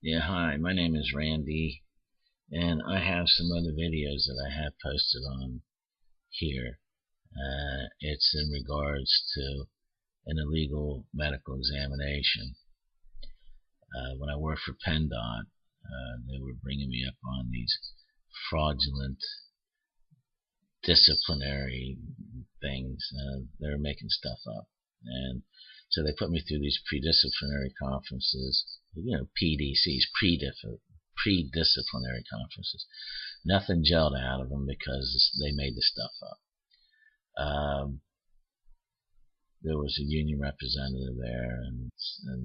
Yeah, hi, my name is Randy, and I have some other videos that I have posted on here. It's in regards to an illegal medical examination. When I worked for PennDOT, they were bringing me up on these fraudulent disciplinary things. They were making stuff up. And so they put me through these pre-disciplinary conferences, PDCs, pre-disciplinary conferences. Nothing gelled out of them because they made the stuff up. There was a union representative there, and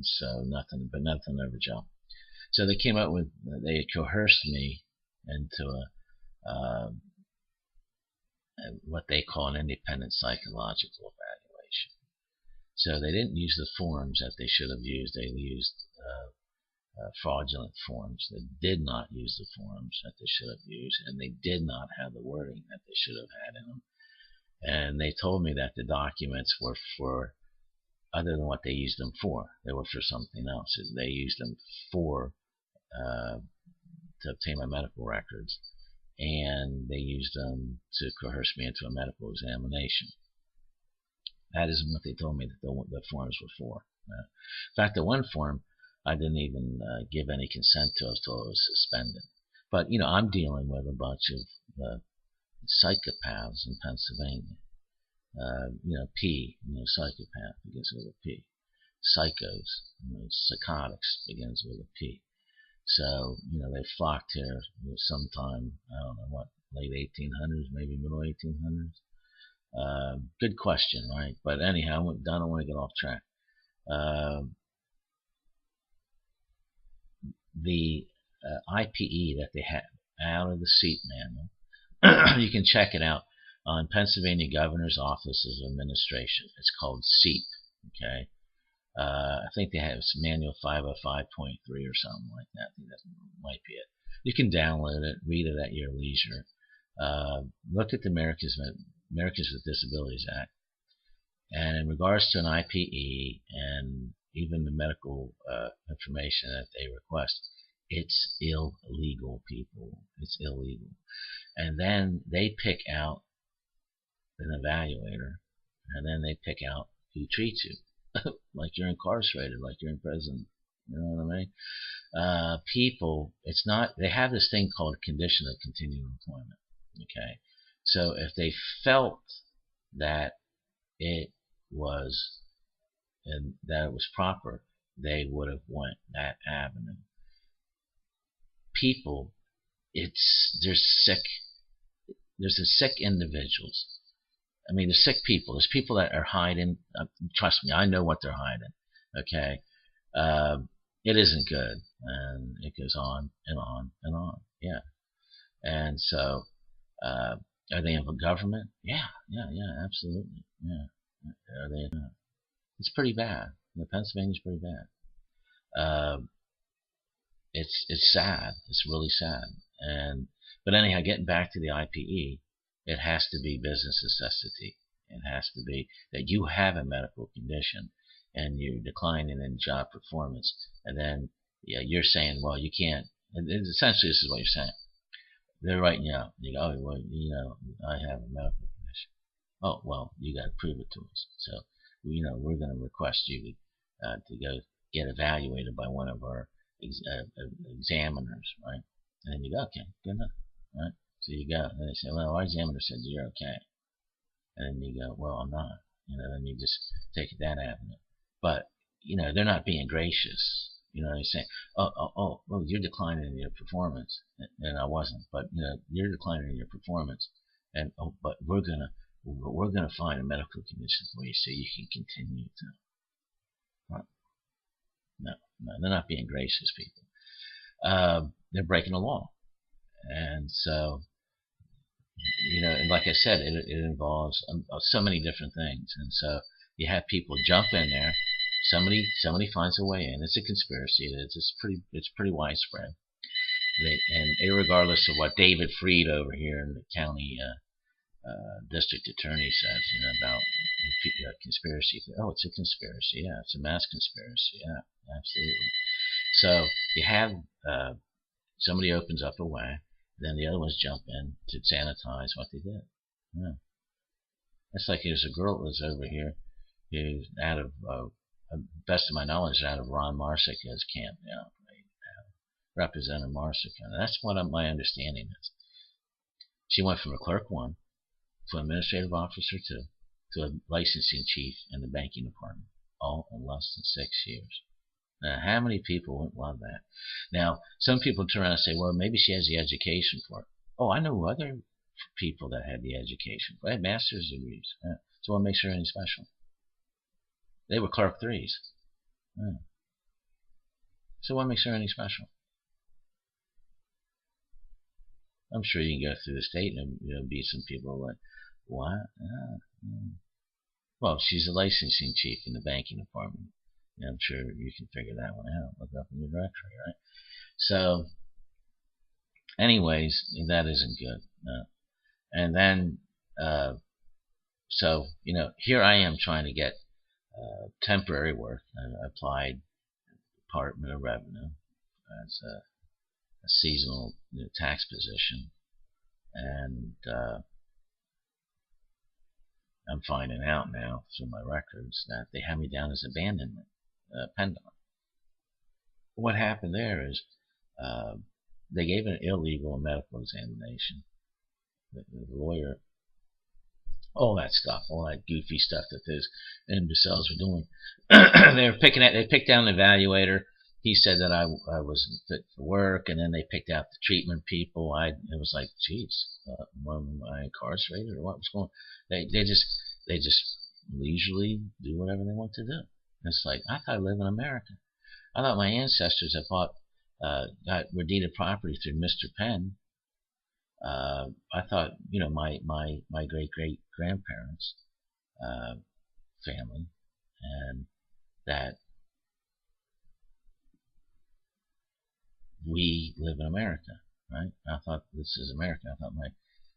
so nothing ever gelled. So they came up with, they coerced me into what they call an independent psychological evaluation. So they didn't use the forms that they should have used. They used fraudulent forms. They did not use the forms that they should have used, and they did not have the wording that they should have had in them. And they told me that the documents were for other than what they used them for. They were for something else. They used them for to obtain my medical records, and they used them to coerce me into a medical examination. That isn't what they told me that the forms were for. In fact, the one form I didn't even give any consent to until it was suspended. But I'm dealing with a bunch of psychopaths in Pennsylvania. Psychopath begins with a P. Psychos, psychotics begins with a P. So, they flocked here sometime, I don't know what, late 1800s, maybe middle 1800s. Good question, right? But anyhow, I don't want to get off track. The IPE that they have out of the seat manual, you can check it out on Pennsylvania Governor's Office of Administration. It's called SEEP. Okay, I think they have manual 505.3 or something like that. I think that might be it. You can download it, read it at your leisure. Look at the Americans with Disabilities Act, and in regards to an IPE and even the medical information that they request, it's illegal, people. It's illegal. And then they pick out an evaluator, and then they pick out who treats you. Like you're incarcerated, like you're in prison. You know what I mean? People, it's not, they have this thing called a condition of continued employment. Okay? So if they felt that it was proper, they would have went that avenue. People, there's the sick individuals. I mean, there's sick people. There's people that are hiding. Trust me, I know what they're hiding. Okay, it isn't good, and it goes on and on and on. Yeah, and so are they in the government? Yeah, absolutely. Yeah, are they? It's pretty bad. Pennsylvania's pretty bad. It's sad. It's really sad. But anyhow, getting back to the IPE, it has to be business necessity. It has to be that you have a medical condition and you're declining in job performance, and then you're saying, well, you can't. And essentially, this is what you're saying. They're writing you out. You go, oh, well, I have a medical condition. Oh, well, you got to prove it to us. So, we're going to request you to go get evaluated by one of our examiners, right? And then you go, okay, good enough, right? So you go, and they say, well, our examiner said you're okay. And then you go, well, I'm not. Then you just take it that avenue. But, they're not being gracious. They're saying, well, you're declining in your performance. And I wasn't. But, you're declining in your performance. And, but we're gonna find a medical condition for you so you can continue to. Right? No, they're not being gracious, people. They're breaking the law. And so, and like I said, it involves so many different things. And so you have people jump in there. Somebody finds a way in. It's a conspiracy. It's pretty widespread. And irregardless of what David Freed over here in the county district attorney says, about conspiracy. Oh, it's a conspiracy. Yeah, it's a mass conspiracy. Yeah, absolutely. So you have somebody opens up a way, then the other ones jump in to sanitize what they did. Yeah. It's like there's a girl that was over here who's out of, best of my knowledge, out of Ron Marsica's camp now, right now, Representative Marsica. That's what my understanding is. She went from a clerk 1 to administrative officer 2 to a licensing chief in the banking department, all in less than 6 years. Now, how many people wouldn't love that? Now, some people turn around and say, well, maybe she has the education for it. Oh, I know other people that had the education. They had master's degrees. Yeah. So what makes her any special? They were clerk 3s. Yeah. So what makes her any special? I'm sure you can go through the state and there'll be some people like, what? Well, she's a licensing chief in the banking department. Yeah, I'm sure you can figure that one out. Look up in your directory, right? So, anyways, that isn't good. And then, so, here I am trying to get temporary work. I applied Department of Revenue as a seasonal tax position, and I'm finding out now through my records that they have me down as abandonment, pendant. What happened there is they gave an illegal medical examination. The lawyer, all that stuff, all that goofy stuff that those imbeciles were doing. They picked down the evaluator. He said that I wasn't fit for work, and then they picked out the treatment people. It was like, geez, am I incarcerated or what was going on? They just leisurely do whatever they want to do. It's like, I thought I lived in America. I thought my ancestors had were deeded property through Mr. Penn. I thought, my great grandparents, family, and that we live in America, right? I thought this is America. I thought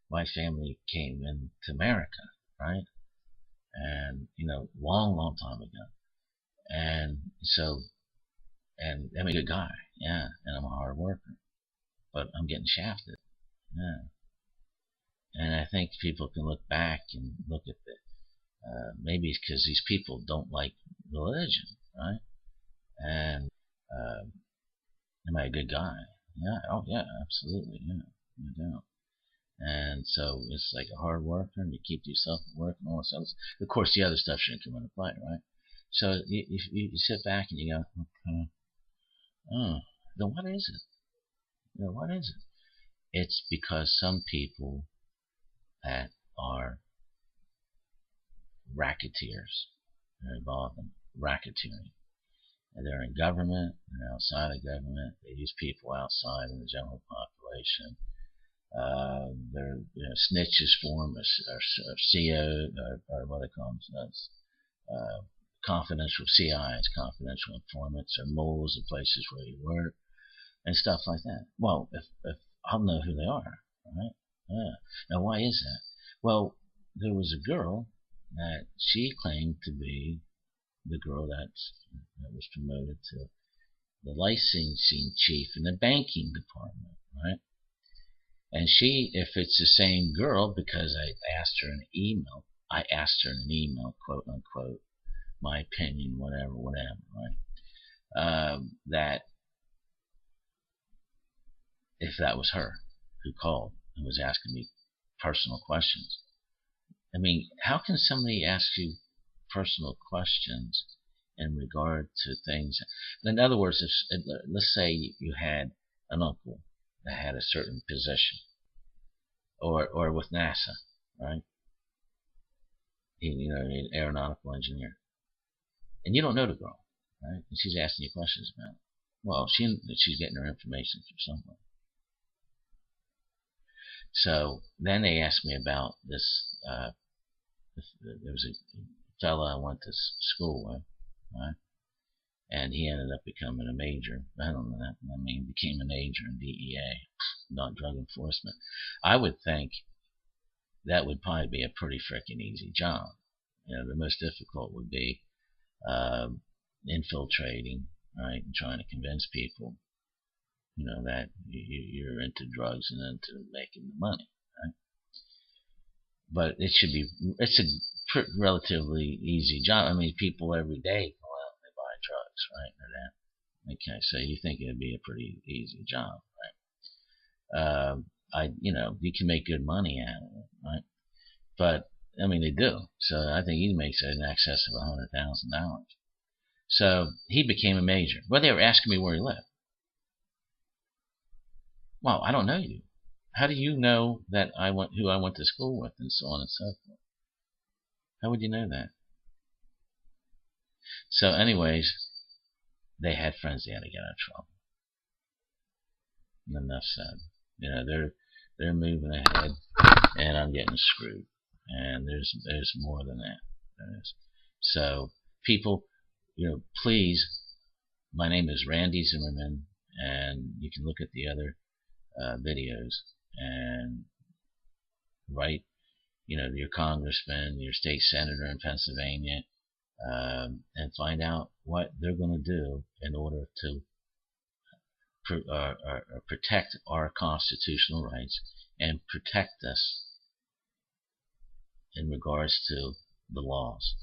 my family came into America, right? And long time ago. And so, and I'm a good guy, yeah, and I'm a hard worker, but I'm getting shafted, yeah. And I think people can look back and look at maybe it's because these people don't like religion, right? And am I a good guy? Yeah. Oh, yeah. Absolutely. Yeah. No doubt. And so it's like a hard worker, and you keep yourself at work and all this stuff. Of course, the other stuff shouldn't come into play, right? So you sit back and you go, okay, oh, then what is it? What is it? It's because some people that are racketeers are involved in racketeering. They're in government, they're outside of government, they use people outside of the general population. They're snitches for them, or CO, or what they call them, confidential CIs, confidential informants, or moles of places where you work, and stuff like that. Well, if I'll know who they are, right? Yeah. Now, why is that? Well, there was a girl that she claimed to be the girl that was promoted to the licensing chief in the banking department, right? And she, if it's the same girl, because I asked her in an email, quote unquote, my opinion, whatever, right? That if that was her who called and was asking me personal questions. I mean, how can somebody ask you personal questions in regard to things? In other words, let's say you had an uncle that had a certain position, or with NASA, right? An aeronautical engineer, and you don't know the girl, right? And she's asking you questions about it. Well, she's getting her information from somewhere. So then they asked me about this. There was a fella I went to school with, right? And he ended up becoming a major. I don't know that. I mean, became a major in DEA, not drug enforcement. I would think that would probably be a pretty freaking easy job. The most difficult would be infiltrating right? And trying to convince people, that you're into drugs and into making the money, right? But it's a relatively easy job. I mean, people every day go out and they buy drugs, right? Okay, so you think it'd be a pretty easy job, right? You can make good money out of it, right? But I mean, they do. So I think he makes in excess of $100,000. So he became a major. Well, they were asking me where he lived. Well, I don't know you. How do you know that who I went to school with, and so on and so forth? How would you know that? So, anyways, they had friends they had to get out of trouble. And enough said. They're moving ahead, and I'm getting screwed. And there's more than that. There is. So, people, please. My name is Randy Zimmerman, and you can look at the other videos and write, your congressman, your state senator in Pennsylvania, and find out what they're going to do in order to protect our constitutional rights and protect us in regards to the laws.